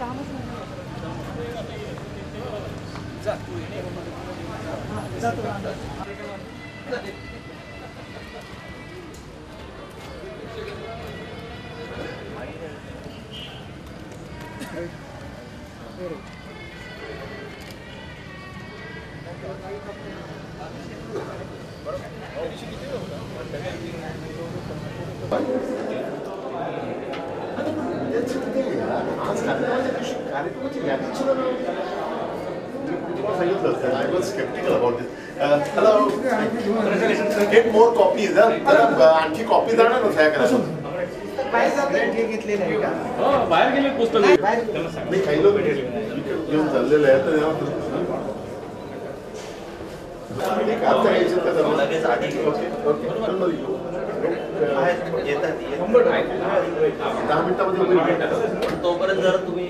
I was skeptical about this. Hello. Get more copies. आणखी copy जाणार ना काय करायचं? बाहेर गेले पुस्तक नाही काही लोक घेऊन चाललेले आहेत तोपर्यंत जर तुम्ही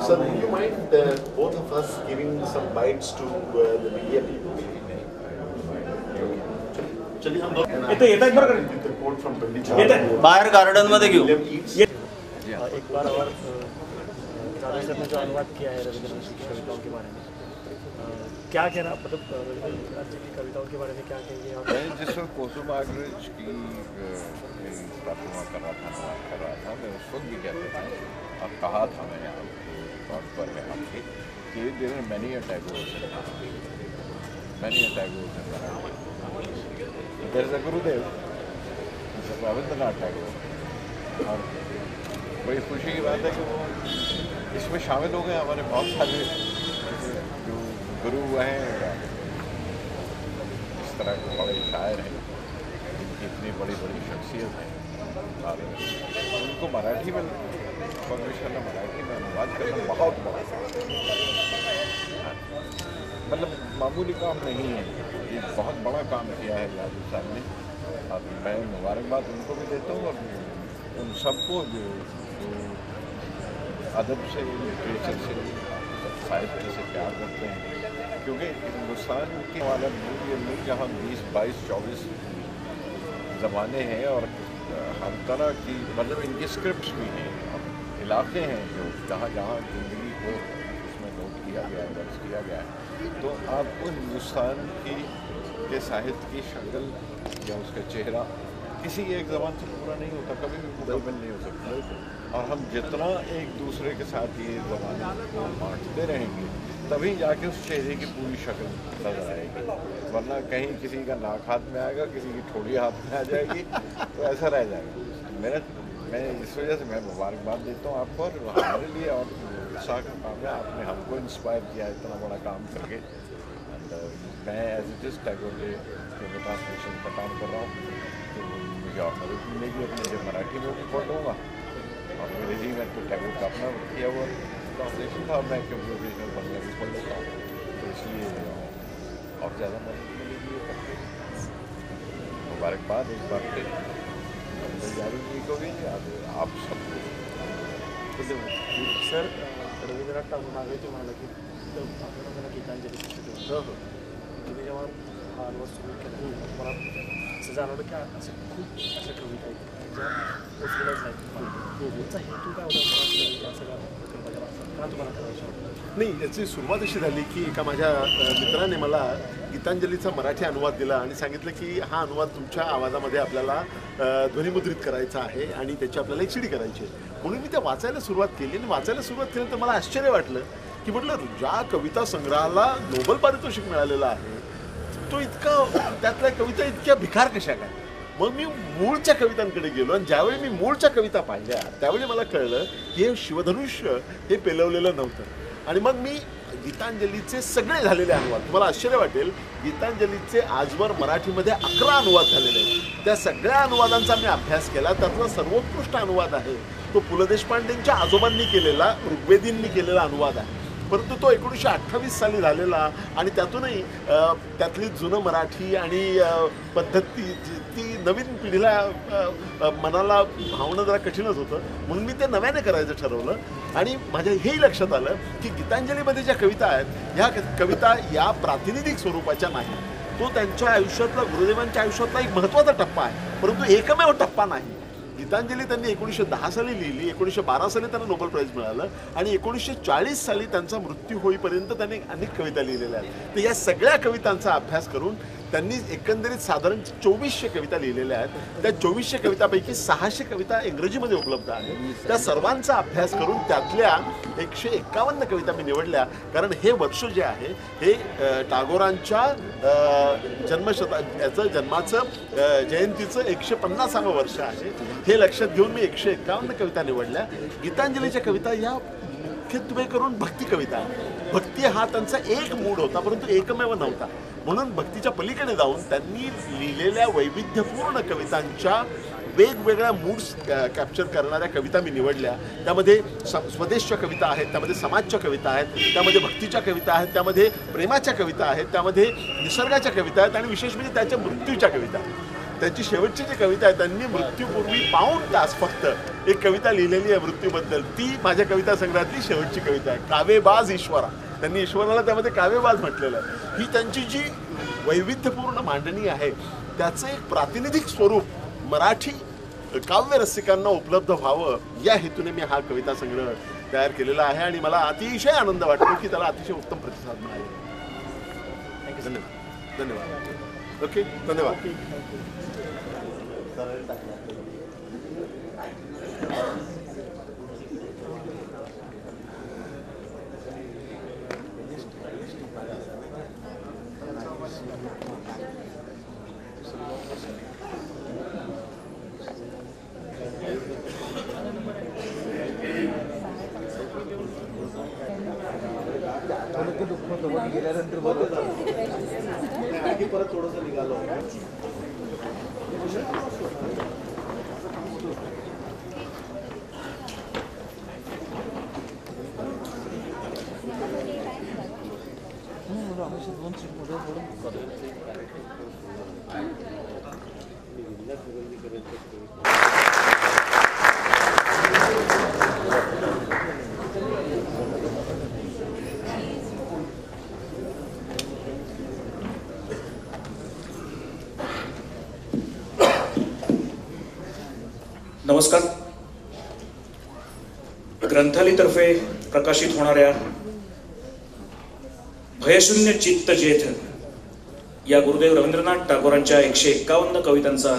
sir, do you mind both of us giving some bites to the media people? चलिए हम लोग येतात बरं का रिपोर्ट फ्रॉम बाहेर गार्डन मध्ये घेऊ. एक बार और जावेद सर ने जो अनुवाद किया है रविंद्रनाथ की कविताओं के बारे में, क्या कहना, मतलब रविंद्रनाथ जी की कविताओं के बारे में क्या कहेंगे? मैं जिस वक्त कोसोबाग्रज की प्रार्थना कर रहा था मैं उस वक्त भी कहता था और कहा था मैंने तौर पर में आपके कि there are many Tagores there is a Gurudev Rabindranath Tagore, और बड़ी खुशी की बात है कि वो इसमें शामिल हो गए. हमारे बहुत सारे जो गुरु हैं, इस तरह के बड़े शायर हैं जिनकी इतनी बड़ी बड़ी शख्सियत है, और उनको मराठी में पब्लिश करना, मराठी में अनुवाद करना बहुत बड़ा मतलब मामूली काम नहीं है. ये बहुत बड़ा काम किया है जावेद साहब ने, और मैं मुबारकबाद उनको भी देता हूँ और उन सबको जो अदब से, लिटरेचर से, साहित्य से प्यार करते हैं. क्योंकि हिंदुस्तान के वाला मुल्क जहाँ 20, 22, 24 ज़बानें हैं और हर तरह की मतलब इनकी स्क्रिप्ट्स भी हैं, इलाके हैं जो जहाँ जहाँ ज़िंदगी को उसमें नोट किया गया है, दर्ज किया गया है. तो आपको हिंदुस्तान के साहित्य की शक्ल या उसका चेहरा किसी एक ज़बान से पूरा नहीं होता, कभी भी मुकम्मल नहीं हो सकता. और हम जितना एक दूसरे के साथ ये ज़बान को बांटते रहेंगे तभी जाके उस चेहरे की पूरी शक्ल नजर आएगी, वरना कहीं किसी का नाक हाथ में आएगा, किसी की ठोड़ी हाथ में आ जाएगी, तो ऐसा रह जाएगा. मैं इस वजह से मैं मुबारकबाद देता हूँ आपको, और हमारे लिए और उत्साह का काम है. आपने हमको इंस्पायर किया इतना बड़ा काम करके. मैं as it is Tagore day के ट्रांसलेशन का काम कर रहा हूँ, तो मुझे ऑनर मिलेगी अपने जो मराठी में भी पढ़ूँगा, और अंग्रेजी में तो टैगोर का अपना किया हुआ ट्रांसलेशन था, मैं कंप्यूटेशनल बनने भी पढ़ लेता हूँ, तो इसलिए और ज़्यादा मदद मिलेगी. मुबारकबाद एक बार फिर जावेद जी को भी, आप सबको. सर, रवींद्रनाथ टागोर मागे ते म्हणाला की आपल्याला त्यांना गीतांजली तुम्ही जेव्हा हा अनुवाद सुरू केला मला असं जाणवलं की असं खूप अशा कविता आहेत ज्या पोचलेल्याच नाहीत. तुमचा हेतू काय होता या सगळ्या प्रकल्पाच्या मागचा, का तुम्हाला करायचं? नाही, याची सुरुवात अशी झाली की एका माझ्या मित्राने मला गीतांजलीचा मराठी अनुवाद दिला आणि सांगितलं की हा अनुवाद तुमच्या आवाजामध्ये आपल्याला ध्वनिमुद्रित करायचा आहे आणि त्याची आपल्याला एक सीडी करायची आहे. म्हणून मी त्या वाचायला सुरुवात केली, आणि वाचायला सुरुवात केल्यानंतर मला आश्चर्य वाटलं की म्हटलं ज्या कविता संग्रहाला नोबेल पारितोषिक मिळालेलं आहे तो इतका, त्यातल्या कविता इतक्या भिकार कशा काय. मग मी मूळच्या कवितांकडे गेलो, आणि ज्यावेळी मी मूळच्या कविता पाहिल्या त्यावेळी मला कळलं की हे शिवधनुष्य हे पेलवलेलं नव्हतं. आणि मग मी गीतांजलीचे सगळे झालेले अनुवाद, तुम्हाला आश्चर्य वाटेल, गीतांजलीचे आजवर मराठीमध्ये 11 अनुवाद झालेले आहेत. त्या सगळ्या अनुवादांचा मी अभ्यास केला. त्यातला सर्वोत्कृष्ट अनुवाद आहे तो पु ल देशपांडेंच्या आजोबांनी केलेला, ऋग्वेदींनी केलेला अनुवाद आहे. परंतु तो 1928 साली झालेला, आणि त्यातूनही त्यातली जुनं मराठी आणि पद्धती ती नवीन पिढीला मनाला भावणं जरा कठीणच होतं. म्हणून मी ते नव्याने करायचं ठरवलं. आणि माझ्या हेही लक्षात आलं की गीतांजलीमध्ये ज्या कविता आहेत ह्या कविता या प्रातिनिधिक स्वरूपाच्या नाही. तो त्यांच्या आयुष्यातला, गुरुदेवांच्या आयुष्यातला एक महत्त्वाचा टप्पा आहे, परंतु एकमेव टप्पा नाही. गीतांजली त्यांनी 1910 साली लिहिली, 1912 साली त्यांना नोबेल प्राइज मिळालं आणि 1940 साली त्यांचा मृत्यू होईपर्यंत त्यांनी अनेक कविता लिहिलेल्या आहेत. तर या सगळ्या कवितांचा अभ्यास करून त्यांनी एकंदरीत साधारण 2400 कविता लिहिलेल्या आहेत. त्या 2400 कवितापैकी 600 कविता इंग्रजीमध्ये उपलब्ध आहेत. त्या सर्वांचा अभ्यास करून त्यातल्या 151 कविता मी निवडल्या, कारण हे वर्ष जे आहे हे टागोरांच्या जन्माचं जयंतीचं 150वं वर्ष आहे. हे लक्षात घेऊन मी 151 कविता निवडल्या. गीतांजलीच्या कविता या मुख्यत्वे करून भक्ती कविता आहे. भक्ती हा त्यांचा एक मूड होता, परंतु एकमेव नव्हता. म्हणून भक्तीच्या पलीकडे जाऊन त्यांनी लिहिलेल्या वैविध्यपूर्ण कवितांच्या वेगवेगळ्या मूड्स कॅप्चर करणाऱ्या कविता मी निवडल्या. त्यामध्ये स्वदेशच्या कविता आहेत, त्यामध्ये समाजच्या कविता आहेत, त्यामध्ये भक्तीच्या कविता आहेत, त्यामध्ये प्रेमाच्या कविता आहेत, त्यामध्ये निसर्गाच्या कविता आहेत आणि विशेष म्हणजे त्याच्या मृत्यूच्या कविता. त्याची शेवटची जी कविता आहे, त्यांनी मृत्यूपूर्वी 1 तास फक्त एक कविता लिहिलेली आहे मृत्यूबद्दल. ती माझ्या कविता संग्रहातली शेवटची कविता आहे, कावेबाज ईश्वरा. त्यांनी ईश्वराला त्यामध्ये कावेबाज म्हटलेलं आहे. ही त्यांची जी वैविध्यपूर्ण मांडणी आहे त्याचं एक प्रातिनिधिक स्वरूप मराठी काव्य रसिकांना उपलब्ध व्हावं या हेतूने मी हा कविता संग्रह तयार केलेला आहे आणि मला अतिशय आनंद वाटतो की त्याला अतिशय उत्तम प्रतिसाद मिळाला. धन्यवाद. धन्यवाद. ओके, धन्यवाद. परत थोडंसं निघालो. नमस्कार. ग्रंथालीतर्फे प्रकाशित होणाऱ्या भयशून्य चित्त जेथ या गुरुदेव रवींद्रनाथ टागोरांच्या 151 कवितांचा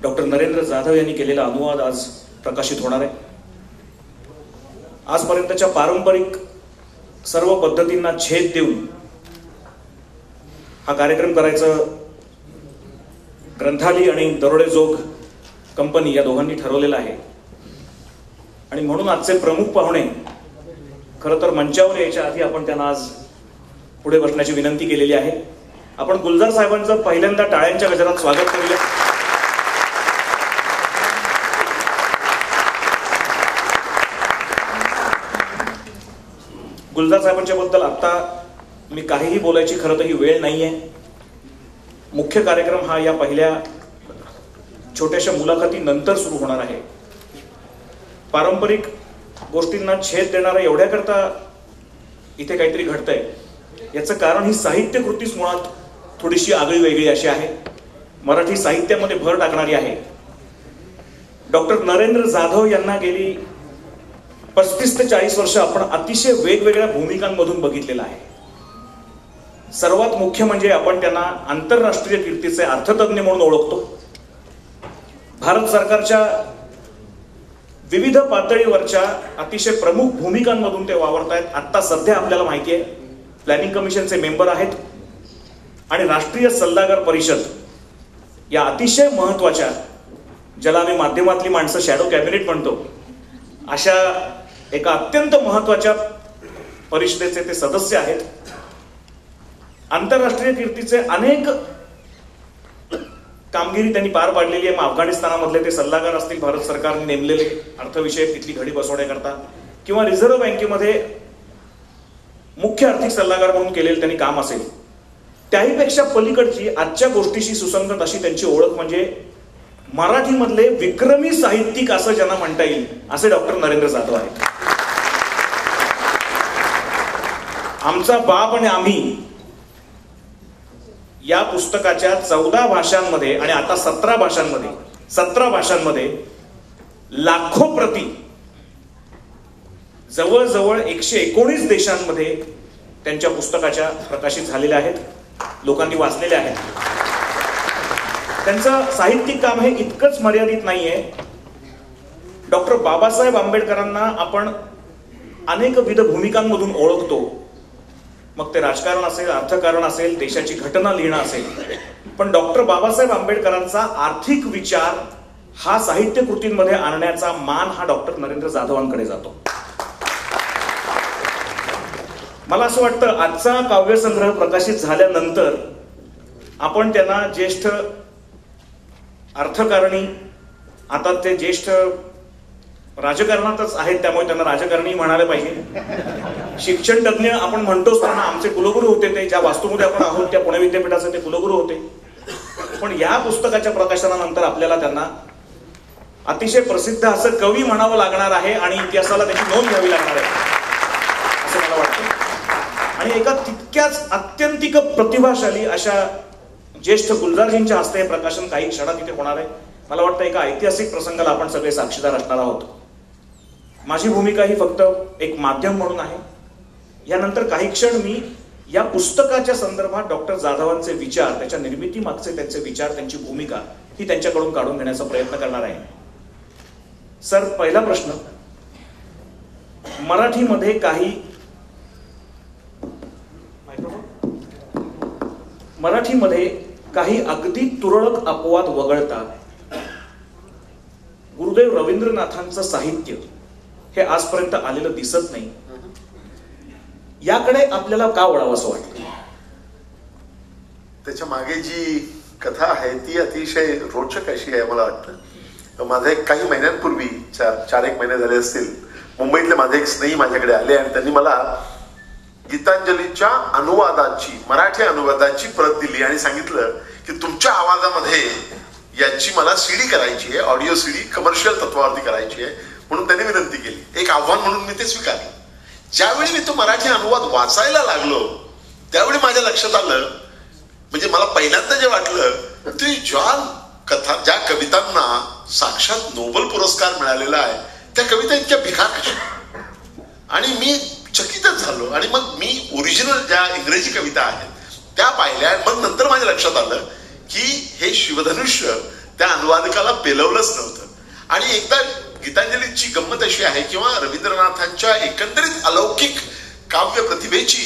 डॉक्टर नरेंद्र जाधव यांनी केलेला अनुवाद आज प्रकाशित होणार आहे. आजपर्यंतच्या पारंपरिक सर्व पद्धतींना छेद देऊन हा कार्यक्रम करायचं ग्रंथाली आणि दरोडेजोग कंपनी या दोघांनी ठरवलेलं आहे. आणि म्हणून आजचे प्रमुख पाहुणे खरं तर मंचावर यायच्या आधी आपण त्यांना आज पुढे बसण्याची विनंती केलेली आहे. आपण गुलजार साहेबांचं पहिल्यांदा टाळ्यांच्या गजरात स्वागत करूया. गुलजार साहेबांच्या बद्दल आता मी काहीही बोलायची खरं तर ही वेळ नाहीये. मुख्य कार्यक्रम हा या पहिल्या छोट्याशा मुलाखती नंतर सुरू होणार आहे. पारंपरिक गोष्टींना छेद देणारा एवढ्याकरता इथे काहीतरी घडतंय. याचं कारण ही साहित्य कृतीच मुळात थोडीशी आगळी वेगळी अशी आहे. मराठी साहित्यामध्ये भर टाकणारी आहे. डॉक्टर नरेंद्र जाधव यांना गेली 35 ते 40 वर्ष आपण अतिशय वेगवेगळ्या भूमिकांमधून बघितलेलं आहे. सर्वात मुख्य म्हणजे आपण त्यांना आंतरराष्ट्रीय कीर्तीचे अर्थतज्ञ म्हणून ओळखतो. भारत सरकारच्या विविध पातळीवरच्या अतिशय प्रमुख भूमिकांमधून ते वावरतायत. आता सध्या आपल्याला माहिती आहे प्लॅनिंग कमिशनचे मेंबर आहेत आणि राष्ट्रीय सल्लागार परिषद या अतिशय महत्वाच्या, ज्याला आम्ही माध्यमातली माणसं शॅडो कॅबिनेट म्हणतो, अशा एका अत्यंत महत्वाच्या परिषदेचे ते सदस्य आहेत. आंतरराष्ट्रीय कीर्तीचे अनेक कामगिरी त्यांनी पार पाडलेली आहे. मग अफगाणिस्तानामधले ते सल्लागार असतील भारत सरकारने नेमलेले अर्थविषयक तिथली घडी बसवण्याकरता, किंवा रिझर्व्ह बँकेमध्ये मुख्य आर्थिक सल्लागार म्हणून केलेलं त्यांनी काम असेल, त्याहीपेक्षा पलीकडची आजच्या गोष्टीशी सुसंगत अशी त्यांची ओळख म्हणजे मराठीमधले विक्रमी साहित्यिक असं ज्यांना म्हणता येईल असे डॉक्टर नरेंद्र जाधव आहेत. आमचा बाप आणि आम्ही या पुस्तकाच्या 14 भाषांमध्ये आणि आता 17 भाषांमध्ये 17 भाषांमध्ये लाखो प्रती जवळजवळ 119 देशांमध्ये त्यांच्या पुस्तकाच्या प्रकाशित झालेल्या आहेत, लोकांनी वाचलेल्या आहेत. त्यांचं साहित्यिक काम हे इतकंच मर्यादित नाहीये. डॉक्टर बाबासाहेब आंबेडकरांना आपण अनेकविध भूमिकांमधून ओळखतो, मग ते राजकारण असेल, अर्थकारण असेल, देशाची घटना लिहिणं असेल, पण डॉक्टर बाबासाहेब आंबेडकरांचा आर्थिक विचार हा साहित्य कृतींमध्ये आणण्याचा मान हा डॉक्टर नरेंद्र जाधवांकडे जातो. मला असं वाटतं आजचा काव्यसंग्रह प्रकाशित झाल्यानंतर आपण त्यांना ज्येष्ठ अर्थकारणी, आता ते ज्येष्ठ राजकारणातच आहेत त्यामुळे त्यांना राजकारणी म्हणायला पाहिजे, शिक्षण तज्ञ आपण म्हणतोच त्यांना. आमचे कुलगुरू होते ते, ज्या वास्तूमध्ये आपण आहोत त्या पुणे विद्यापीठाचे ते कुलगुरू होते. पण या पुस्तकाच्या प्रकाशनानंतर आपल्याला त्यांना अतिशय प्रसिद्ध असं कवी म्हणावं लागणार आहे आणि इतिहासाला त्याची नोंद घ्यावी लागणार आहे असं मला वाटतं. आणि एका तितक्याच अत्यंतिक प्रतिभाशाली अशा ज्येष्ठ गुलजारजींच्या हस्ते हे प्रकाशन काही क्षणात इथे होणार आहे. मला वाटतं एका ऐतिहासिक प्रसंगाला आपण सगळे साक्षीदार असणार आहोत. माझी भूमिका ही फक्त एक माध्यम म्हणून आहे. यानंतर काही क्षण मी या पुस्तकाच्या संदर्भात डॉक्टर जाधवांचे विचार, त्याच्या निर्मिती मागचे त्यांचे विचार, त्यांची भूमिका ही त्यांच्याकडून काढून घेण्याचा प्रयत्न करणार आहे. सर, पहिला प्रश्न, मराठीमध्ये काही अगदी तुरळक अपवाद वगळता गुरुदेव रवींद्रनाथांचं साहित्य हे आजपर्यंत आलेलं दिसत नाही. याकडे आपल्याला का वळावं असं वाटतं? त्याच्या मागे जी कथा आहे ती अतिशय रोचक अशी आहे मला वाटतं. माझा एक काही महिन्यांपूर्वी 4-1 महिने झाले असतील, मुंबईतले माझे एक स्नेही माझ्याकडे आले आणि त्यांनी मला गीतांजलीच्या अनुवादाची, मराठी अनुवादाची प्रत दिली आणि सांगितलं की तुमच्या आवाजामध्ये याची मला सीडी करायची आहे, ऑडिओ सीडी कमर्शियल तत्वावरती करायची आहे, म्हणून त्यांनी विनंती केली. एक आव्हान म्हणून मी ते स्वीकारले. ज्यावेळी मी तो मराठी अनुवाद वाचायला लागलो त्यावेळी माझ्या लक्षात आलं, म्हणजे मला पहिल्यांदा जे वाटलं ते ज्या कवितांना साक्षात नोबेल पुरस्कार मिळालेला आहे त्या कविता इतक्या भिकार कशा. आणि मी चकितच झालो आणि मग मी ओरिजिनल ज्या इंग्रजी कविता आहेत त्या पाहिल्या. मग नंतर माझ्या लक्षात आलं की हे शिवधनुष्य त्या अनुवादकाला पेलवलंच नव्हतं. आणि एकदा गीतांजलीची गंमत अशी आहे किंवा रवींद्रनाथांच्या एकंदरीत अलौकिक काव्य प्रतिभेची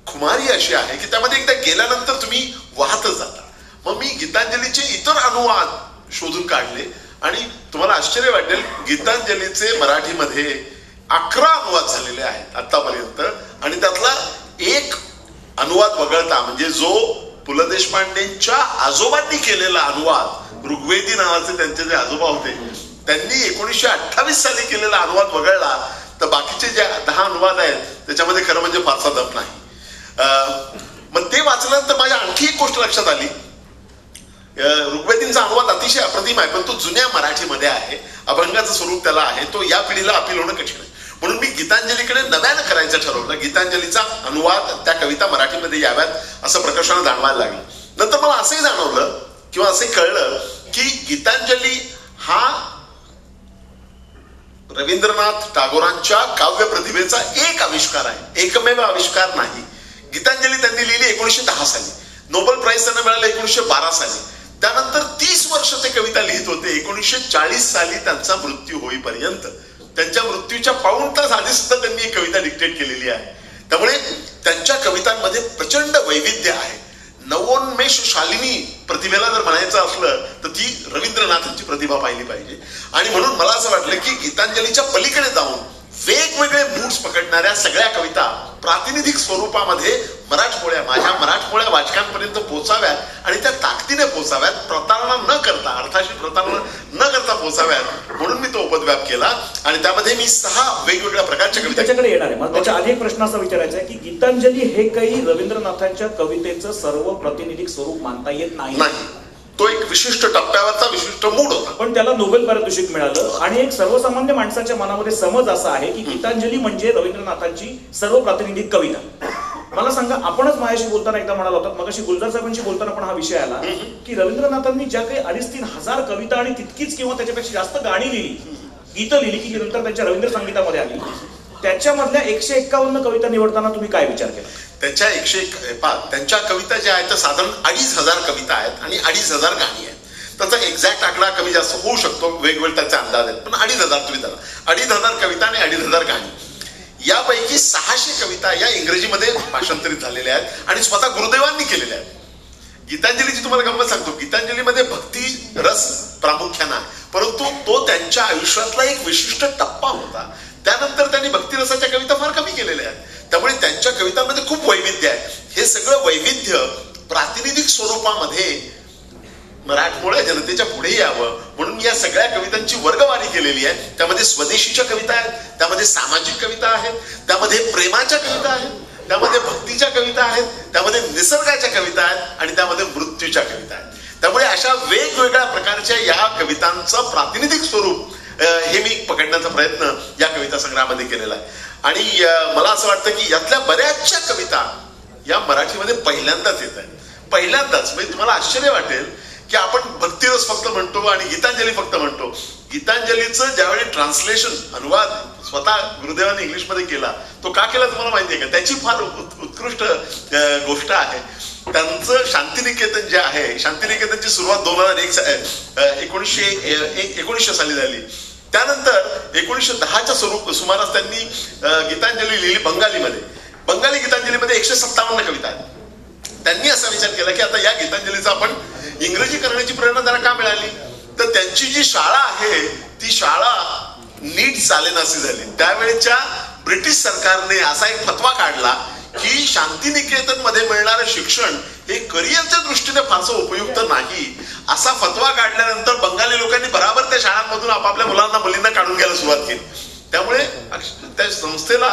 खुमारी अशी आहे की त्यामध्ये एकदा गेल्यानंतर तुम्ही वाहतच जाता. मग मी गीतांजलीचे इतर अनुवाद शोधून काढले आणि तुम्हाला आश्चर्य वाटेल, गीतांजलीचे मराठीमध्ये 11 अनुवाद झालेले आहेत आतापर्यंत. आणि त्यातला एक अनुवाद वगळता, म्हणजे जो पु ल देशपांडेंच्या आजोबांनी केलेला अनुवाद, ऋग्वेदी नावाचे त्यांचे जे आजोबा होते त्यांनी 1928 साली केलेला अनुवाद वगळला तर बाकीचे जे 10 अनुवाद आहेत त्याच्यामध्ये खरं म्हणजे फारसा दम नाही. मग ते वाचल्यानंतर माझ्या आणखी एक गोष्ट लक्षात आली. ऋग्वेदींचा अनुवाद अतिशय अप्रतिम आहे, पण तो जुन्या मराठीमध्ये आहे, अभंगाचं स्वरूप त्याला आहे, तो या पिढीला अपील होणं कठीण आहे. म्हणून मी गीतांजलीकडे नव्यानं करायचं ठरवलं. गीतांजलीचा अनुवाद, त्या कविता मराठीमध्ये याव्यात असं प्रकर्षानं जाणवायला लागलं. नंतर मला असंही जाणवलं किंवा असे कळलं की गीतांजली हा रवींद्रनाथ टागोरांच्या काव्य प्रतिभेचा एक आविष्कार आहे, एकमेव आविष्कार नाही. गीतांजली त्यांनी लिहिली 1910 साली, नोबेल प्राइज त्यांना मिळालं 1912 साली. त्यानंतर 30 वर्ष ते कविता लिहित होते. 1940 साली त्यांचा मृत्यू होईपर्यंत, त्यांच्या मृत्यूच्या पाऊण तास आधी सुद्धा त्यांनी एक कविता डिक्टेट केलेली आहे. त्यामुळे त्यांच्या कवितांमध्ये प्रचंड वैविध्य आहे. नवोन्मेष शालिनी प्रतिभेला जर म्हणायचं असलं तर ती रवींद्रनाथांची प्रतिभा पाहिली पाहिजे. आणि म्हणून मला असं वाटलं की गीतांजलीच्या पलीकडे जाऊन वेगवेगळे मूड्स पकडणाऱ्या सगळ्या कविता प्रातिनिधिक स्वरूपामध्ये माझ्या मराठमोळ्या वाचकांपर्यंत पोहोचाव्यात आणि त्या ताकदीने पोहोचाव्यात, प्रतारणा न करता, अर्थाशी प्रतारणा न करता पोहोचाव्यात, म्हणून मी तो उपद्व्याप केला. आणि त्यामध्ये मी 6 वेगवेगळ्या प्रकारच्या कविता त्याच्याकडे येणार आहे. मला त्याच्या आधी एक प्रश्न असा विचारायचा आहे की गीतांजली हे काही रवींद्रनाथांच्या कवितेचं सर्व प्रातिनिधिक स्वरूप मानता येत नाही. तो एक विशिष्ट टप्प्यावरचा विशिष्ट मूड होता, पण त्याला नोबेल पारितोषिक मिळालं. आणि एक सर्वसामान्य माणसाच्या मनामध्ये समज असा आहे की गीतांजली म्हणजे रवींद्रनाथांची सर्व प्रातिनिधिक कविता. मला सांगा, आपणच माझ्याशी बोलताना एकदा म्हणाला होता, मगाशी गुलजार साहेबांशी बोलताना पण हा विषय आला की रवींद्रनाथांनी ज्या काही 2,500-3,000 कविता आणि तितकीच किंवा त्याच्यापेक्षा जास्त गाणी लिहिली, गीतं लिहिली की नंतर त्यांच्या रवींद्र संगीतामध्ये आली, त्याच्यामधल्या 151 कविता निवडताना तुम्ही काय विचार केला? त्यांच्या 101 त्यांच्या कविता ज्या आहेत त्या साधारण 2,500 कविता आहेत आणि 2,500 गाणी आहेत. त्याचा एक्झॅक्ट आकडा कमी जास्त होऊ शकतो, वेगवेगळे त्याचे अंदाज आहेत, पण 2,500 तुम्ही धरा. 2,500 कविता आणि 2,500 गाणी. यापैकी 600 कविता या इंग्रजीमध्ये भाषांतरित झालेल्या आहेत आणि स्वतः गुरुदेवांनी केलेल्या आहेत. गीतांजलीची तुम्हाला गंमत सांगतो, गीतांजलीमध्ये भक्ती रस प्रामुख्याने आहे, परंतु तो त्यांच्या आयुष्यातला एक विशिष्ट टप्पा होता. त्यानंतर त्यांनी भक्तिरसाच्या कविता फार कमी केलेल्या आहेत. त्यामुळे त्यांच्या कवितांमध्ये खूप वैविध्य आहे. हे सगळं वैविध्य प्रातिनिधिक स्वरूपामध्ये मराठमोळ्या जनतेच्या पुढे यावं म्हणून या सगळ्या कवितांची वर्गवारी केलेली आहे. त्यामध्ये स्वदेशीच्या कविता आहेत, त्यामध्ये सामाजिक कविता आहेत, त्यामध्ये प्रेमाच्या कविता आहेत, त्यामध्ये भक्तीच्या कविता आहेत, त्यामध्ये निसर्गाच्या कविता आहेत आणि त्यामध्ये मृत्यूच्या कविता आहेत. त्यामुळे अशा वेगवेगळ्या प्रकारच्या या कवितांचं प्रातिनिधिक स्वरूप हे मी पकडण्याचा प्रयत्न या कविता संग्रहामध्ये केलेला आहे. आणि मला असं वाटतं की यातल्या बऱ्याचशा कविता या मराठीमध्ये पहिल्यांदाच येत आहेत. पहिल्यांदाच. म्हणजे तुम्हाला आश्चर्य वाटेल की आपण भक्तिरस फक्त म्हणतो आणि गीतांजली फक्त म्हणतो. गीतांजलीचं ज्यावेळी ट्रान्सलेशन, अनुवाद स्वतः गुरुदेवांनी इंग्लिशमध्ये केला, तो का केला तुम्हाला माहिती आहे का? त्याची फार उत्कृष्ट गोष्ट आहे. त्यांचं शांतिनिकेतन जे आहे, शांतिनिकेतनची सुरुवात 1919 साली झाली. त्यानंतर 1910च्या सुमारास त्यांनी गीतांजली लिहिली बंगालीमध्ये. बंगाली गीतांजलीमध्ये 157 कविता आहेत. त्यांनी असा विचार केला की आता या गीतांजलीचा आपण इंग्रजी करण्याची प्रेरणा त्यांना का मिळाली, तर त्यांची जी शाळा आहे ती शाळा नीट चालेनाशी झाली. त्यावेळेच्या ब्रिटिश सरकारने असा एक फतवा काढला की शांतिनिकेतन मध्ये मिळणारं शिक्षण हे करिअरच्या दृष्टीने फारसं उपयुक्त नाही. असा फतवा काढल्यानंतर बंगाली लोकांनी बराबर त्या शाळांमधून आपापल्या मुलींना काढून घ्यायला सुरुवात केली. त्यामुळे त्या संस्थेला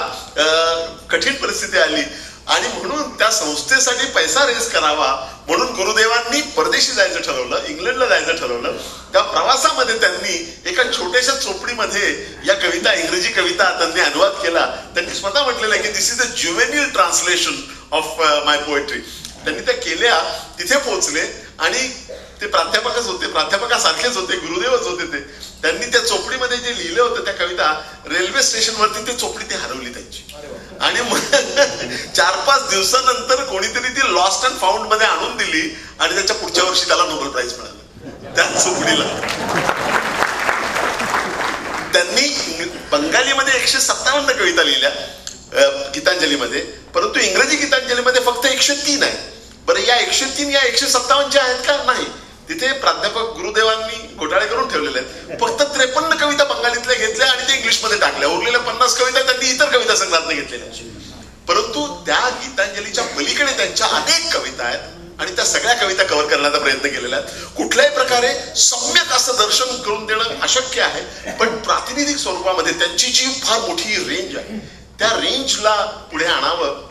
कठीण परिस्थिती आली आणि म्हणून त्या संस्थेसाठी पैसा रेज करावा म्हणून गुरुदेवांनी परदेशी जायचं ठरवलं, इंग्लंडला जायचं ठरवलं. त्या प्रवासामध्ये त्यांनी एका छोट्याशा चोपडीमध्ये या कविता, इंग्रजी कविता त्यांनी अनुवाद केला. त्यांनी स्वतः म्हटलेलं आहे की this is a juvenile translation of my poetry. त्यांनी त्या केल्या, तिथे पोहोचले आणि ते प्राध्यापकच होते, प्राध्यापकासारखेच होते, गुरुदेवच होते ते. त्यांनी त्या चोपडीमध्ये जे लिहिले होते त्या कविता रेल्वे स्टेशनवरती ते चोपडी ती हरवली त्यांची. आणि मग 4-5 दिवसानंतर कोणीतरी ती लॉस्ट अँड फाउंड मध्ये आणून दिली आणि त्याच्या पुढच्या वर्षी त्याला नोबेल प्राइज मिळालं त्या चोपडीला. त्यांनी बंगालीमध्ये 157 कविता लिहिल्या गीतांजलीमध्ये, परंतु इंग्रजी गीतांजलीमध्ये फक्त 103 आहे. बरं, या 103 या 157 आहेत का? नाही. तिथे प्राध्यापक गुरुदेवांनी घोटाळे करून ठेवलेले आहेत. फक्त 53 कविता बंगालीतल्या घेतल्या आणि ते इंग्लिशमध्ये टाकल्या. उरलेल्या 50 कविता त्यांनी इतर कविता संग्रहात घेतलेल्या. परंतु त्या गीतांजलीच्या पलीकडे त्यांच्या अनेक कविता आहेत आणि त्या सगळ्या कविता कव्हर करण्याचा प्रयत्न केलेला आहे. कुठल्याही प्रकारे सम्यक असं दर्शन करून देणं अशक्य आहे, पण प्रातिनिधिक स्वरूपामध्ये त्यांची जी फार मोठी रेंज आहे त्या रेंजला पुढे आणावं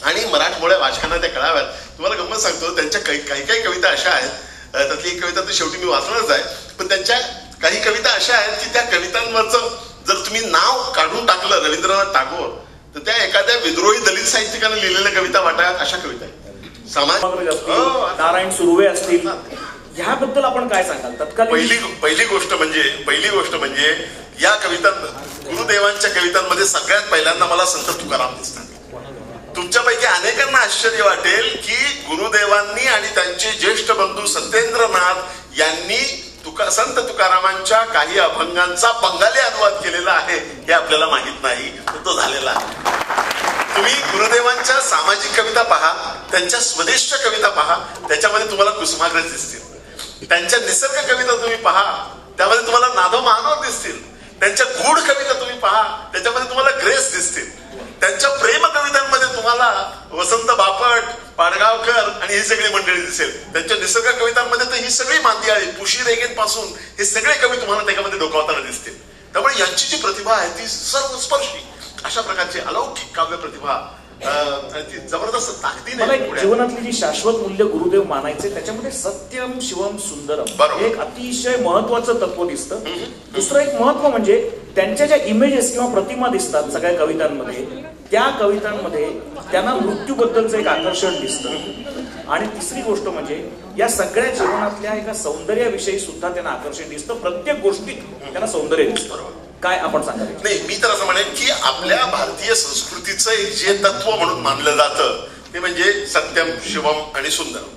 आणि मराठमोळ्या वाचकांना त्या कळाव्यात. तुम्हाला गंमत सांगतो, त्यांच्या काही कविता अशा आहेत, त्यातली एक कविता तर शेवटी मी वाचणारच आहे, पण त्यांच्या काही कविता अशा आहेत की त्या कवितांवरचं जर तुम्ही नाव काढून टाकलं रवींद्रनाथ टागोर तर त्या एखाद्या विद्रोही दलित साहित्यिकाने लिहिलेल्या कविता वाटाव्यात अशा कविता आहेत. नारायण सुर्वे असतील, ह्याबद्दल आपण काय सांगाल? तत्कालीन पहिली गोष्ट म्हणजे या कविता, गुरुदेवांच्या कवितांमध्ये सगळ्यात पहिल्यांदा मला संत तुकाराम दिसतात. तुमच्यापैकी अनेकांना आश्चर्य वाटेल की गुरुदेवांनी आणि त्यांचे ज्येष्ठ बंधू सत्येंद्रनाथ यांनी संत तुकारामांच्या काही अभंगांचा बंगाली अनुवाद केलेला आहे हे आपल्याला माहित नाही, तो झालेला आहे. तुम्ही गुरुदेवांच्या सामाजिक कविता पहा, त्यांच्या स्वदेशच्या कविता पहा, त्याच्यामध्ये तुम्हाला कुसुमाग्रज दिसतील. त्यांच्या निसर्ग कविता तुम्ही पहा, त्यामध्ये तुम्हाला नादो महानोर दिसतील. त्यांच्या गूढ कविता तुम्ही पहा, त्याच्यामध्ये तुम्हाला ग्रेस दिसतील. त्यांच्या प्रेम कवितांमध्ये तुम्हाला वसंत बापट, पाडगावकर आणि ही सगळी मंडळी दिसेल. त्यांच्या निसर्ग कवितांमध्ये तर ही सगळी मांदियाळी, पुशी रेगेन पासून हे सगळे कवी तुम्हाला त्याच्यामध्ये डोकावताना दिसतील. त्यामुळे यांची जी प्रतिभा आहे ती सर्वस्पर्शी अशा प्रकारची अलौकिक काव्य प्रतिभा, जबरदस्त ताकदीने जीवनातली जी शाश्वत मूल्य गुरुदेव मानायचे त्याच्यामध्ये सत्यम शिवम सुंदरम एक अतिशय महत्वाचं तत्व दिसतं. दुसरं एक महत्व म्हणजे त्यांच्या ज्या इमेजेस किंवा प्रतिमा दिसतात सगळ्या कवितांमध्ये त्या कवितांमध्ये त्यांना मृत्यूबद्दलचं एक आकर्षण दिसतं आणि तिसरी गोष्ट म्हणजे या सगळ्या जीवनातल्या एका सौंदर्याविषयी सुद्धा त्यांना आकर्षण दिसतं. प्रत्येक गोष्टीत त्यांना सौंदर्य दिसतं. काय आपण सांगा? नाही, मी तर असं म्हणेन की आपल्या भारतीय संस्कृतीचं एक जे तत्व म्हणून मानलं जातं ते म्हणजे सत्यम, शिवम आणि सुंदरम.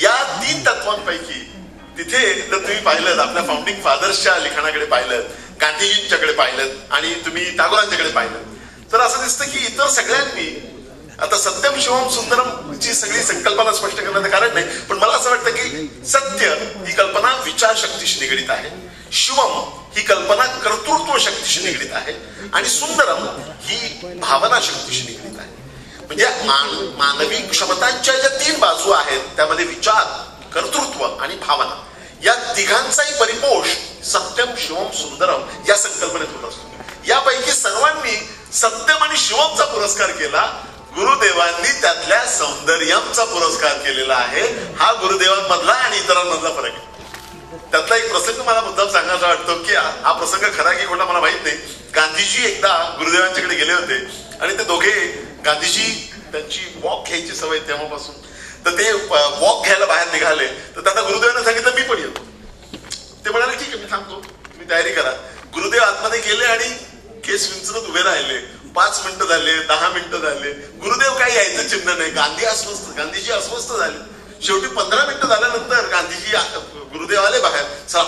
या 3 तत्वांपैकी तिथे जर तुम्ही पाहिलं, आपल्या फाउंडिंग फादर्सच्या लिखाणाकडे पाहिलं, गांधीजींच्याकडे पाहिलं आणि तुम्ही टागोरांच्याकडे पाहिलं, तर असं दिसतं की इतर सगळ्यांनी, आता सत्यम शिवम सुंदरम ची सगळी संकल्पना स्पष्ट करण्याचं कारण नाही, पण मला असं वाटतं की सत्य ही कल्पना विचारशक्तीशी निगडीत आहे, शिवम ही कल्पना कर्तृत्व शक्तीशी निगडीत आहे आणि सुंदरम ही भावना शक्तीशी निगडीत आहे. म्हणजे मानवी क्षमतांच्या ज्या 3 बाजू आहेत त्यामध्ये विचार, कर्तृत्व आणि भावना या तिघांचाही परिपोष सत्यम, शिवम, सुंदरम या संकल्पनेत होत असतो. यापैकी सर्वांनी सत्यम आणि शिवमचा पुरस्कार केला, गुरुदेवांनी त्यातल्या सौंदर्यमचा पुरस्कार केलेला आहे. हा गुरुदेवांमधला आणि इतरांमधला फरक आहे. त्यातला एक प्रसंग मला मुद्दाम सांगायचा वाटतो की हा प्रसंग खरा की खोटा मला माहित नाही. गांधीजी एकदा गुरुदेवांच्याकडे गेले होते आणि ते दोघे, गांधीजी त्यांची वॉक घ्यायची सवय तेव्हापासून, तर ते वॉक घ्यायला बाहेर निघाले. तर त्यांना गुरुदेवांनी सांगितलं मी पण येतो. ते म्हणाले ठीक आहे, मी थांबतो, तुम्ही तयारी करा. गुरुदेव आतमध्ये गेले आणि केस विंचरत उभे राहिले. 5 मिनिटं झाले, 10 मिनिटं झाले, गुरुदेव काही यायचं चिन्ह नाही. गांधीजी अस्वस्थ झाले. शेवटी 15 मिनिटं झाल्यानंतर गुरुदेव आले बाहेर. चला,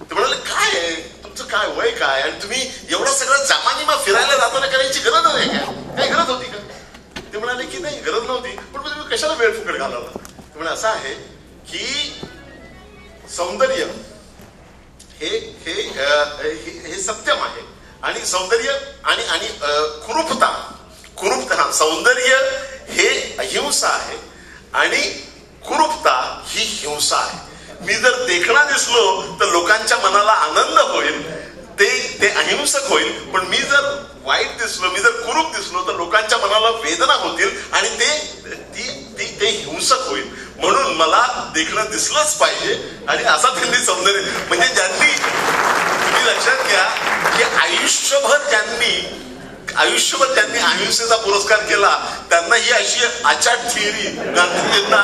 ते म्हणाले काय आहे तुमचं, काय वय काय, आणि तुम्ही एवढा सगळं जामानिमा फिरायला जाताना करायची गरज नाही का, काही गरज होती का? ते म्हणाले की नाही, गरज नव्हती, पण तुम्ही कशाला वेळ फुकट घालवला? ते म्हणे असं आहे की सौंदर्य हे सत्यम आहे आणि सौंदर्य आणि कुरूपता, सौंदर्य हे अहिंसा आहे आणि कुरूपता ही हिंसा आहे. मी जर देखणा दिसलो तर लोकांच्या मनाला आनंद होईल, ते अहिंसक होईल, पण मी जर वाईट दिसलो, मी जर कुरूप दिसलो तर लोकांच्या मनाला वेदना होतील आणि ते हिंसक होईल. म्हणून मला देखणं दिसलंच पाहिजे आणि असा त्यांनी सौंदर्य, म्हणजे ज्यांनी, तुम्ही लक्षात घ्या की आयुष्यभर ज्यांनी अहिंसेचा पुरस्कार केला त्यांना ही अशी आचाट थिअरी गांधीजींना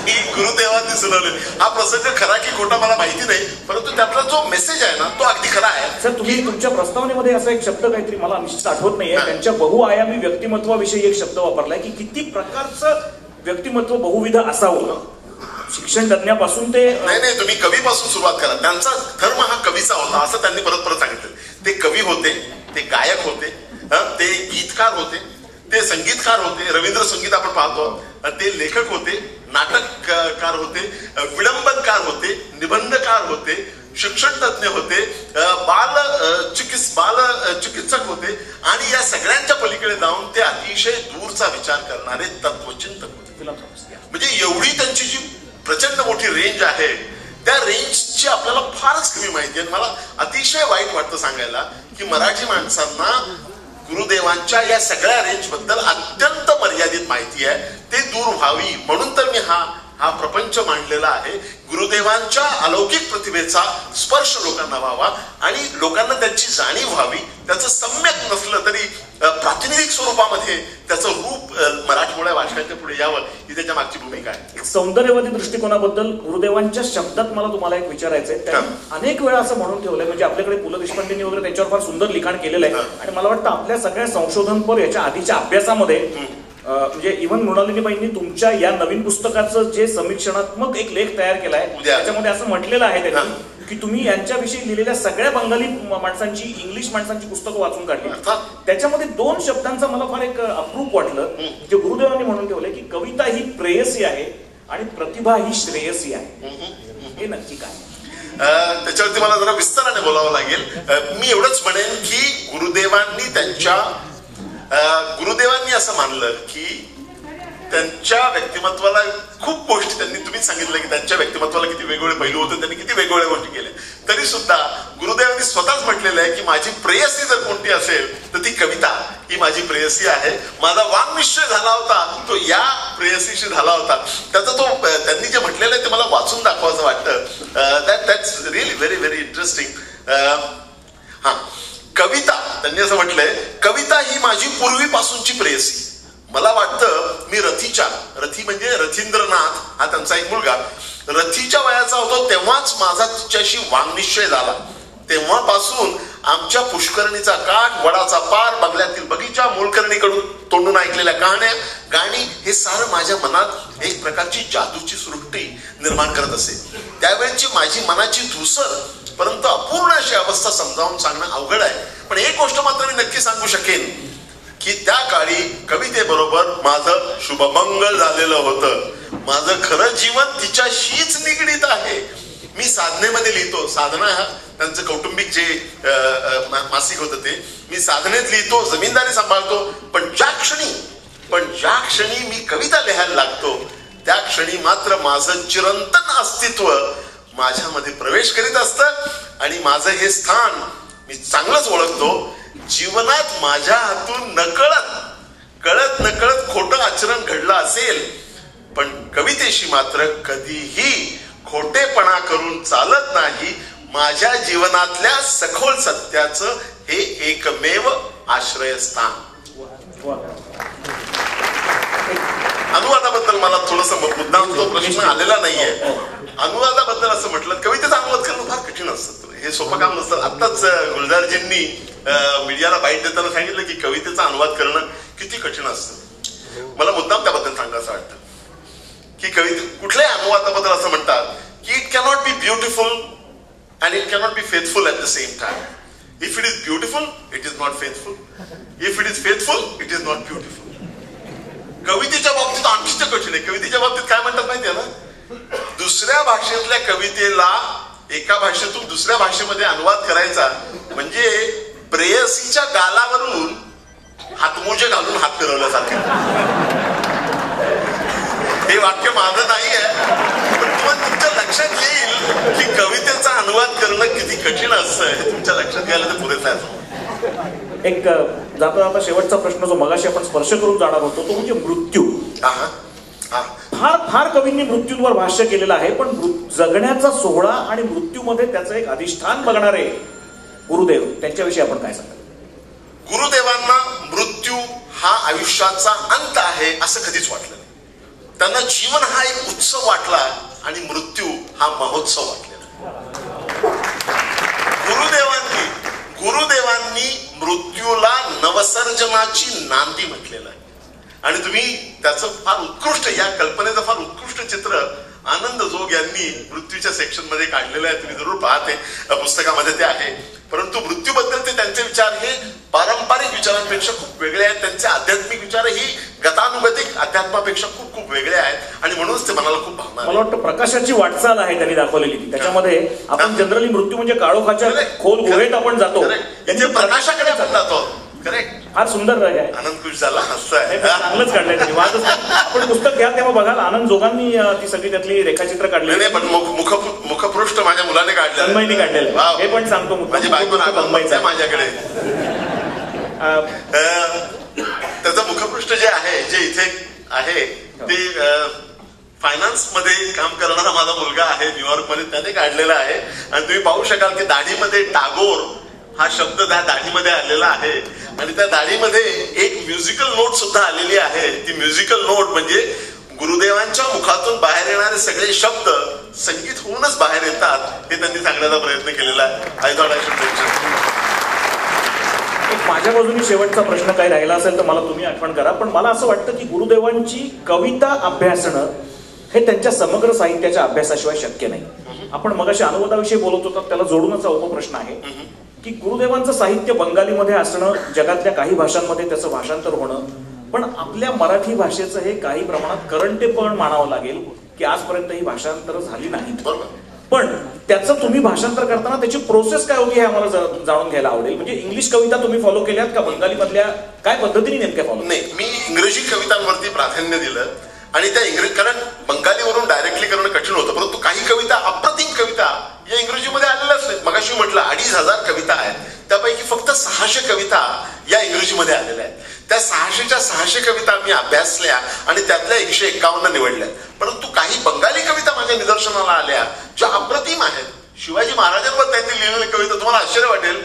ही गुरुदेवांनी सुनावली. हा प्रसंग खरा की खोटा मला माहिती नाही, परंतु त्यातला जो मेसेज आहे ना तो अगदी खरा आहे. सर, तुम्ही तुमच्या प्रस्तावनेमध्ये असा एक शब्द काहीतरी मला निश्चित आठवत नाहीये, त्यांच्या बहुआयामी व्यक्तिमत्वाविषयी एक शब्द वापरलाय की किती प्रकारचं व्यक्तिमत्व बहुविध असावं. शिक्षण तज्ञापासून ते नाही, तुम्ही कवीपासून सुरुवात करा. त्यांचा धर्म हा कवीचा होता असं त्यांनी परत सांगितलं. ते कवी होते, ते गायक होते, ते गीतकार होते, ते संगीतकार होते, रवींद्र संगीत आपण पाहतो, ते लेखक होते, नाटककार होते, विडंबनकार होते, निबंधकार होते, शिक्षण तज्ञ होते, बाल चिकित्सक होते आणि या सगळ्यांच्या पलीकडे जाऊन ते अतिशय दूरचा विचार करणारे तत्वचिंतक होते. म्हणजे एवढी त्यांची जी प्रचंड मोठी रेंज आहे त्या रेंजची आपल्याला फारच कमी माहिती आहे. मला अतिशय वाईट वाटतं सांगायला की मराठी माणसांना गुरुदेवांच्या या सगळ्या रेंज बद्दल अत्यंत मर्यादित माहिती आहे. ते दूर व्हावी म्हणून तर मी हा प्रपंच मांडलेला आहे. गुरुदेवांच्या अलौकिक प्रतिभेचा स्पर्श लोकांना व्हावा आणि लोकांना त्याची जाणीव व्हावी. त्याचं सम्यक नसलं तरी प्रातिनिधिक स्वरूपामध्ये त्याचं रूप मराठमोळ्या वाचकांच्या पुढे यावं ही त्याच्या मागची भूमिका आहे. सौंदर्यवादी दृष्टिकोनाबद्दल गुरुदेवांच्या शब्दात मला तुम्हाला एक विचारायचंय. त्यांनी अनेक वेळा असं म्हणून ठेवलंय, म्हणजे आपल्याकडे पु ल देशपांडेंनी वगैरे त्यांच्यावर फार सुंदर लिखाण केलेलं आहे आणि मला वाटतं आपल्या सगळ्या संशोधनपर याच्या आधीच्या अभ्यासामध्ये म्हणजे इव्हन मृणालिनीबाईंनी तुमच्या या नवीन पुस्तकाचं जे समीक्षणात्मक एक लेख तयार केलाय त्याच्यामध्ये असं म्हटलेलं आहे त्यांनी की तुम्ही यांच्याविषयी लिहिलेल्या सगळ्या बंगाली माणसांची, इंग्लिश माणसांची पुस्तकं वाचून काढली. त्याच्यामध्ये 2 शब्दांचं मला फार एक अप्रूप वाटलं, जे गुरुदेवांनी म्हणून ठेवलंय की कविता ही प्रेयसी आहे आणि प्रतिभा ही श्रेयसी आहे. हे नक्की काय? त्याच्यावरती मला जरा विस्ताराने बोलावं लागेल. मी एवढंच म्हणेन की गुरुदेवांनी असं मानलं की त्यांच्या व्यक्तिमत्वाला खूप गोष्टी, तुम्हीच सांगितलं की त्यांच्या व्यक्तिमत्वाला किती वेगवेगळे पैलू होते, त्यांनी किती वेगवेगळ्या गोष्टी केल्या. तरी सुद्धा गुरुदेवांनी स्वतःच म्हटलेलं आहे की माझी प्रेयसी जर कोणती असेल तर ती कविता ही माझी प्रेयसी आहे. माझा वाङ्निश्चय झाला होता तो या प्रेयसीशी झाला होता. त्याचा तो त्यांनी जे म्हटलेलं आहे ते मला वाचून दाखवायचं वाटतं. That's really very very interesting. कविता, त्यांनी असं म्हटलंय, कविता ही माझी पूर्वीपासूनची प्रेयसी. मला वाटतं मी रथी म्हणजे रथींद्रनाथ हा त्यांचा एक मुलगा, रथीच्या वयाचा होतो तेव्हाच माझा तिच्याशी वाङ्निश्चय झाला. तेव्हापासून आमच्या पुष्करणीचा काठ, वडाचा पार, बंगल्यातील बगीचा, मोलकर्णीकडून तोंडून ऐकलेल्या कहाण्या, गाणी हे सारं माझ्या मनात एक प्रकारची जादूची सृष्टी निर्माण करत असे. त्यावेळची माझी मनाची धुसर परंतु अपूर्ण अशी अवस्था समजावून सांगणं अवघड आहे. पण एक गोष्ट मात्र मी नक्की सांगू शकेन की त्या काळी कवितेबरोबर माझं शुभमंगल झालेलं होतं. माझं खरं जीवन तिच्याशीच निगडीत आहे. मी साधनेमध्ये लिहितो, साधना त्यांचं कौटुंबिक जे मासिक होतं ते, मी साधनेत लिहितो, जमीनदारी सांभाळतो, पण ज्या क्षणी मी कविता लिहायला लागतो त्या क्षणी मात्र माझं चिरंतन अस्तित्व माझ्यामध्ये प्रवेश करीत असतं. आणि माझं हे स्थान मी चांगलंच ओळखतो. जीवनात माझ्या हातून कळत नकळत खोटं आचरण घडलं असेल, पण कवितेशी मात्र कधीही खोटेपणा करून चालत नाही. माझ्या जीवनातल्या सखोल सत्याचं हे एकमेव आश्रयस्थान. अनुवादाबद्दल मला थोडस मुद्दाम तो प्रश्न आलेला नाहीये. अनुवादाबद्दल असं म्हटलं, कवितेचा अनुवाद करणं फार कठीण असतं, हे सोपं काम नसतं. आत्ताच गुलजारजींनी मीडियाला बाईट देताना सांगितलं की कवितेचा अनुवाद करणं किती कठीण असतं. मला मुद्दाम त्याबद्दल सांगायचं वाटतं की कविते कुठल्याही अनुवादाबद्दल असं म्हणतात की it cannot be beautiful and it cannot be faithful at the same time. If it is beautiful, it is not faithful. If it is faithful, it is not beautiful. कवितेच्या बाबतीत आणखीच कठीण आहे. कवितेच्या बाबतीत काय म्हणतात माहितीये ना, दुसऱ्या भाषेतल्या कवितेला एका भाषेतून दुसऱ्या भाषेमध्ये अनुवाद करायचा म्हणजे प्रेयसीच्या गालावरून हातमोजे घालून हात फिरवल्यासारखे. हे वाक्य माझं नाही आहे, पण तुम्हाला तुमच्या लक्षात येईल की कवितेचा अनुवाद करणं किती कठीण असतं हे तुमच्या लक्षात घ्यायला ते पुरेसं आहे. एक जाता जाता शेवटचा प्रश्न जो मगाशी आपण स्पर्श करून जाणार होतो तो म्हणजे मृत्यू. फार कवींनी मृत्यूवर भाष्य केलेलं आहे, पण जगण्याचा सोहळा आणि मृत्यूमध्ये त्याचं एक अधिष्ठान बघणारे गुरुदेव, त्यांच्याविषयी आपण काय सांगाल? गुरुदेवांना मृत्यू हा आयुष्याचा अंत आहे असं कधीच वाटलं नाही. त्यांना जीवन हा एक उत्सव वाटला आणि मृत्यू हा महोत्सव वाटलेला. गुरुदेवांनी मृत्यूला नवसर्जनाची नांदी म्हटलेलं आहे. आणि तुम्ही त्याचं फार उत्कृष्ट, या कल्पनेचं फार उत्कृष्ट चित्र आनंद जोग यांनी मृत्यूच्या सेक्शन मध्ये काढलेलं आहे. तुम्ही जरूर पाहते, पुस्तकामध्ये ते आहे. परंतु मृत्यूबद्दलचे त्यांचे विचार हे पारंपरिक विचारांपेक्षा खूप वेगळे आहेत. त्यांचे आध्यात्मिक विचार ही गतानुगतिक अध्यात्मापेक्षा खूप खूप वेगळे आहेत आणि म्हणूनच ते मनाला खूप भावना. मला वाटतं प्रकाशाची वाटचाल आहे त्यांनी दाखवलेली. त्याच्यामध्ये आपण जनरली मृत्यू म्हणजे काळोखाच्या खोल गुहेत आपण जातो, त्यांच्या प्रकाशाकडे आपण जातो. करेक्ट. फार सुंदर आहे. आनंद खुश झाला, हसताय. चांगलंच काढलंय त्यांनी. आपण पुस्तक घ्या तेव्हा बघाल आनंद जोगांनी ती सगळी त्यातली रेखाचित्र काढले. पण मुखपृष्ठ माझ्या मुलाने काढलं, तन्मयनी काढलेलं, हे पण सांगतो. माझी बायको माझ्याकडे त्याचं मुखपृष्ठ जे आहे, जे इथे आहे ते फायनान्स मध्ये काम करणारा माझा मुलगा आहे न्यूयॉर्क मध्ये, त्याने काढलेला आहे. आणि तुम्ही पाहू शकाल की दाढीमध्ये टागोर हा शब्द त्या दाढीमध्ये आलेला आहे. आणि त्या दाढीमध्ये एक म्युझिकल नोट सुद्धा आलेली आहे. ती म्युझिकल नोट म्हणजे गुरुदेवांच्या मुखातून बाहेर येणारे सगळे शब्द संगीत होऊनच बाहेर येतात, हे त्यांनी सांगण्याचा प्रयत्न केलेला आहे. I thought I should mention. माझ्या बाजूने शेवटचा प्रश्न काही राहिला असेल तर मला तुम्ही आठवण करा. पण मला असं वाटतं की गुरुदेवांची कविता अभ्यासणं हे त्यांच्या समग्र साहित्याच्या अभ्यासाशिवाय शक्य नाही. आपण मगाशी अनुवादाविषयी बोलत होतो, त्याला जोडूनच उपप्रश्न आहे की गुरुदेवांचं साहित्य बंगालीमध्ये असणं, जगातल्या काही भाषांमध्ये त्याचं भाषांतर होणं, पण आपल्या मराठी भाषेचं हे काही प्रमाणात करंटेपण मानावं लागेल की आजपर्यंत ही भाषांतर झाली नाहीत. पण त्याचं तुम्ही भाषांतर करताना त्याची प्रोसेस काय होती हे आम्हाला जाणून घ्यायला आवडेल. म्हणजे इंग्लिश कविता तुम्ही फॉलो केल्यात का, बंगाली मधल्या काय पद्धतीने नेमक्या फॉलो? नाही, मी इंग्रजी कवितांवरती प्राधान्य दिलं आणि त्या इंग्रजी, कारण बंगालीवरून डायरेक्टली करणं कठीण होतं. परंतु काही कविता, अप्रतिम कविता या इंग्रजीमध्ये आलेल्याच नाहीत. मगाशी म्हटलं 2500 कविता आहेत, त्यापैकी फक्त 600 कविता या इंग्रजीमध्ये आलेल्या आहेत. त्या 600च्या 600 कविता मी अभ्यासल्या आणि त्यातल्या 151 निवडल्या. परंतु काही बंगाली कविता माझ्या निदर्शनाला आल्या ज्या अप्रतिम आहेत. शिवाजी महाराजांवर त्यांनी लिहिलेली कविता, तुम्हाला आश्चर्य वाटेल,